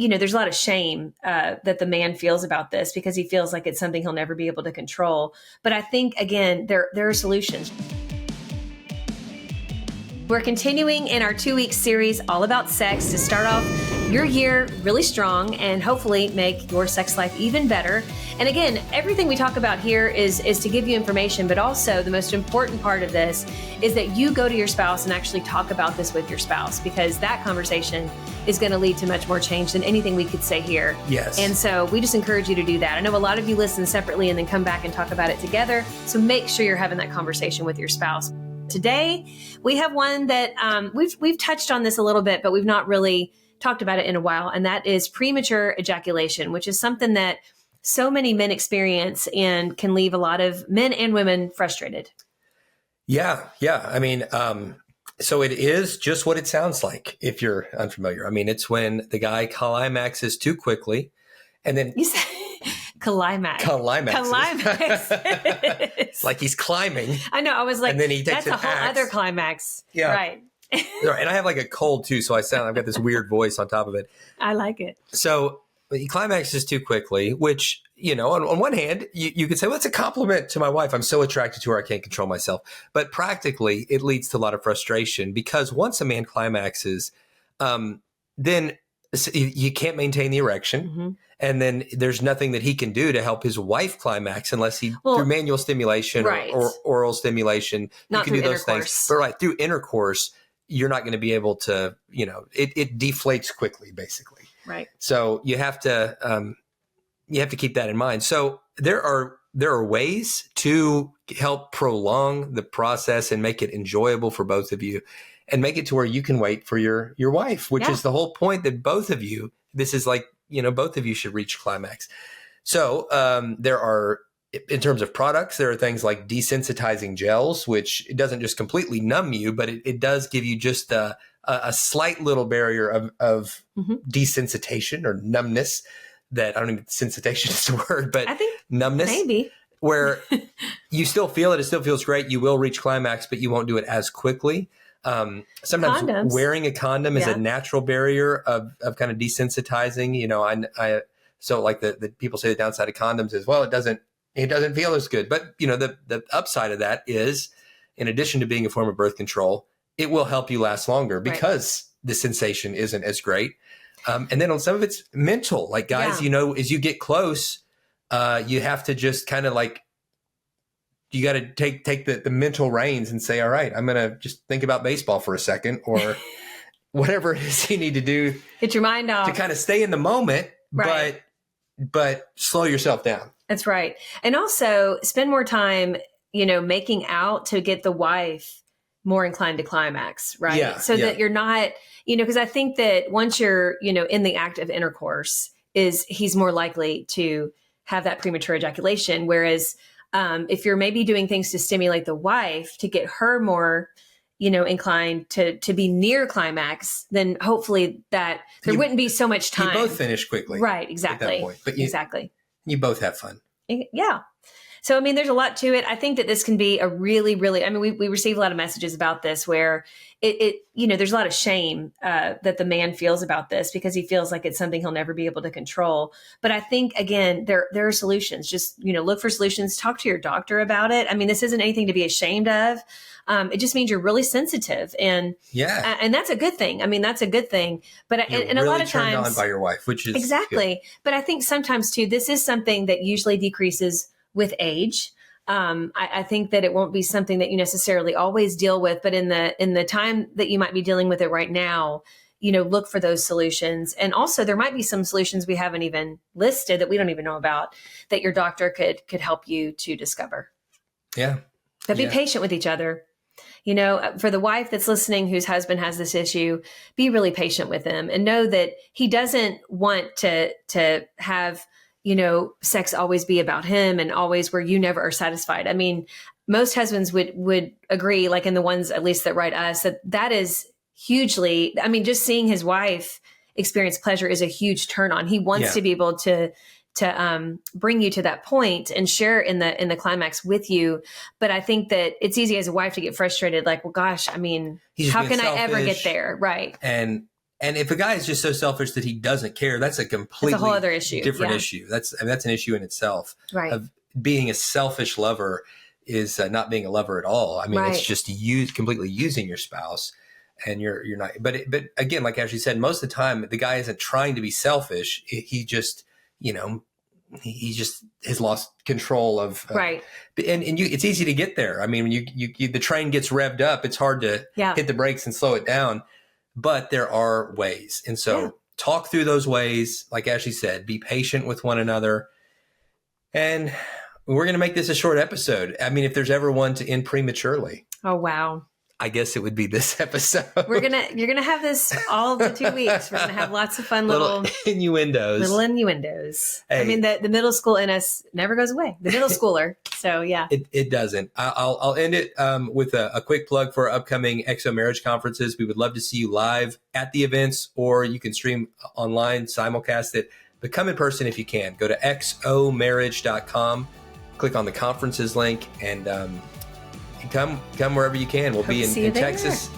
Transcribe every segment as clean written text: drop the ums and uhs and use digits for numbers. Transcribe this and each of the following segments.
there's a lot of shame that the man feels about this because he feels like it's something he'll never be able to control. But I think, again, there are solutions. We're continuing in our 2-week series all about sex to start off your year really strong and hopefully make your sex life even better. And again, everything we talk about here is to give you information, but also the most important part of this is that you go to your spouse and actually talk about this with your spouse, because that conversation is going to lead to much more change than anything we could say here. Yes. And so we just encourage you to do that. I know a lot of you listen separately and then come back and talk about it together. So make sure you're having that conversation with your spouse. Today, we have one that we've touched on this a little bit, but we've not really talked about it in a while. And that is premature ejaculation, which is something that so many men experience and can leave a lot of men and women frustrated. Yeah. I mean, so it is just what it sounds like if you're unfamiliar. I mean, it's when the guy climaxes too quickly and then... You said climax. It's like he's climbing. I know. I was like, and then he takes that's a whole other climax. Yeah. Right. And I have like a cold too, so I've got this weird voice on top of it. I like it. So he climaxes too quickly, which, on one hand, you could say, well, it's a compliment to my wife. I'm so attracted to her, I can't control myself. But practically, it leads to a lot of frustration because once a man climaxes, then you can't maintain the erection. Mm-hmm. And then there's nothing that he can do to help his wife climax unless through manual stimulation or oral stimulation. Not you can through do those intercourse. things. But through intercourse, you're not going to be able to, it deflates quickly, basically. Right. So you have to keep that in mind. So there are ways to help prolong the process and make it enjoyable for both of you and make it to where you can wait for your wife, which is the whole point, that both of you, this is like, both of you should reach climax. So there are, in terms of products, there are things like desensitizing gels, which it doesn't just completely numb you, but it does give you just a slight little barrier of desensitization or numbness. That I don't even sensitization is the word, but I think numbness, maybe, where you still feel it. It still feels great. You will reach climax, but you won't do it as quickly. Sometimes condoms. Wearing a condom is a natural barrier of kind of desensitizing. So like the people say the downside of condoms is, well, it doesn't feel as good. But the upside of that is, in addition to being a form of birth control, it will help you last longer because the sensation isn't as great. And then on some of it's mental, like guys, as you get close, you have to just kind of like, you got to take the mental reins and say, all right, I'm going to just think about baseball for a second or whatever it is you need to do. Get your mind off. To kind of stay in the moment, but slow yourself down. That's right. And also spend more time, making out to get the wife more inclined to climax, right? Yeah, so that you're not, because I think that once you're, in the act of intercourse he's more likely to have that premature ejaculation. Whereas if you're maybe doing things to stimulate the wife to get her more, inclined to be near climax, then hopefully that there wouldn't be so much time. You both finish quickly. Right. Exactly. At that point. But exactly. You both have fun. Yeah. So, there's a lot to it. I think that this can be a really, really, we receive a lot of messages about this where there's a lot of shame that the man feels about this because he feels like it's something he'll never be able to control. But I think, again, there are solutions. Just, look for solutions. Talk to your doctor about it. This isn't anything to be ashamed of. It just means you're really sensitive. And and that's a good thing. That's a good thing. But and really a lot of turned times. On by your wife, which is exactly. Good. But I think sometimes, too, this is something that usually decreases with age. I think that it won't be something that you necessarily always deal with, but in the time that you might be dealing with it right now, look for those solutions. And also there might be some solutions we haven't even listed that we don't even know about that your doctor could help you to discover. Yeah. But be patient with each other. For the wife that's listening, whose husband has this issue, be really patient with him and know that he doesn't want to have sex always be about him and always where you never are satisfied. Most husbands would agree, like in the ones at least that write us, that is hugely, just seeing his wife experience pleasure is a huge turn on. He wants to be able to bring you to that point and share in the climax with you. But I think that it's easy as a wife to get frustrated, like, well, gosh, how can I ever get there? Right. And if a guy is just so selfish that he doesn't care, that's a completely whole other issue. different issue. That's an issue in itself. Right. Of being a selfish lover is not being a lover at all. I mean, it's just completely using your spouse, and you're not. But again, like Ashley said, most of the time the guy isn't trying to be selfish. He just, he just has lost control of right. And it's easy to get there. I mean, when you the train gets revved up, it's hard to hit the brakes and slow it down. But there are ways. And so talk through those ways. Like Ashley said, be patient with one another. And we're going to make this a short episode. I mean, if there's ever one to end prematurely. Oh, wow. I guess it would be this episode. You're gonna have this all the 2 weeks. We're gonna have lots of fun little innuendos. Hey, I mean, the middle school in us never goes away. The middle schooler. So yeah, it doesn't. I'll end it with a quick plug for our upcoming XO marriage conferences. We would love to see you live at the events, or you can stream online, simulcast it. But come in person if you can. Go to xomarriage.com, click on the conferences link, and come wherever you can. We'll be in Texas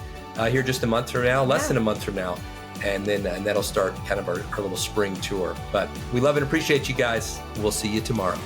here just a month from now, less than a month from now. And then that'll start kind of our little spring tour. But we love and appreciate you guys. We'll see you tomorrow.